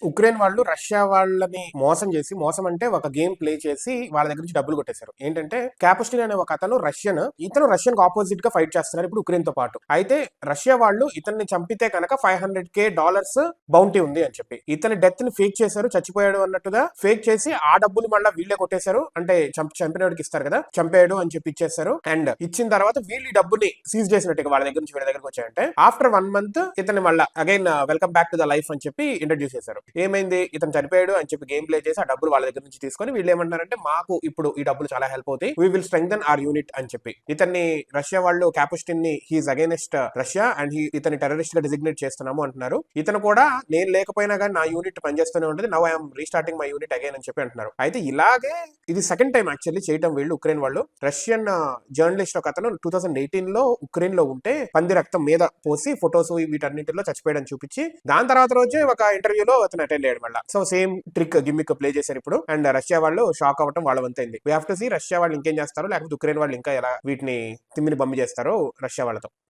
Ukraine వాళ్ళు Russia వాళ్ళని మోసం చేసి, మోసం అంటే ఒక గేమ్ ప్లే చేసి వాళ్ళ దగ్గర నుంచి డబ్బులు కొట్టేశారు. ఏంటంటే క్యాపుస్టిన్ అనే ఒక అతను రష్యన్, ఇతను రష్యన్ కి ఆపోజిట్ గా ఫైట్ చేస్తున్నారు ఇప్పుడు ఉక్రెయిన్ తో పాటు. అయితే రష్యా వాళ్ళు ఇతన్ని చంపితే కనుక $500,000 బౌంటీ ఉంది అని చెప్పి ఇతని డెత్ ని ఫేక్ చేశారు, చచ్చిపోయాడు అన్నట్టుగా ఫేక్ చేసి ఆ డబ్బులు మళ్ళీ వీళ్ళే కొట్టేశారు. అంటే చంపినోడికి ఇస్తారు కదా, చంపాడు అని చెప్పి ఇచ్చేస్తారు. అండ్ ఇచ్చిన తర్వాత వీళ్ళు ఈ డబ్బుని సీజ్ చేసినట్టుగా వాళ్ళ దగ్గర నుంచి వీళ్ళ దగ్గరకు వచ్చాయంటే ఆఫ్టర్ 1 month ఇతని మళ్ళీ again welcome back to the life అని చెప్పి ఇంట్రడ్యూస్ చేశారు. ఏమైంది, ఇతను చనిపోయాడు అని చెప్పి గేమ్ ప్లే చేసి ఆ డబ్బులు వాళ్ళ దగ్గర నుంచి తీసుకొని వీళ్ళు ఏమంటారంటే మాకు ఇప్పుడు ఈ డబ్బులు చాలా హెల్ప్ అవుతాయి, we will strengthen our unit అని చెప్పి ఇతన్ని రష్యా వాళ్ళు క్యాపుస్టిన్ ని హీస్ అగైనెస్ట్ రష్యా అండ్ ఇతని టెర్రరిస్ట్ గా డిజిగ్నేట్ చేస్తున్నాము అంటున్నారు. ఇతను కూడా నేను లేకపోయినా కానీ నా యూనిట్ పనిచేస్తూనే ఉంటుంది, now I'm restarting my unit again అని చెప్పి అంటున్నారు. అయితే ఇలాగే ఇది సెకండ్ టైం యాక్చువల్లీ చేయటం వీళ్ళు ఉక్రెయిన్ వాళ్ళు. రష్యన్ జర్నలిస్ట్ ఒక అతను 2018 లో ఉక్రెయిన్ లో ఉంటే పంది రక్తం మీద పోసి ఫొటోస్ వీటన్నిటిలో చచ్చిపోయాడని చూపించి దాని తర్వాత రోజే ఒక ఇంటర్వ్యూలో అతను అటెండ్ అయ్యాడు మళ్ళీ. So same trick gimmick play చేశారు ఇప్పుడు. అండ్ రష్యా వాళ్ళు షాక్ అవ్వటం వాళ్ళ వంతైంది. We have to see Russia వాళ్ళు ఇంకేం చేస్తారో, లేకపోతే ఉక్రెయిన్ వాళ్ళు ఇంకా ఎలా వీటిని తిమ్మిని బమ్మి చేస్తారో రష్యా వాళ్ళతో.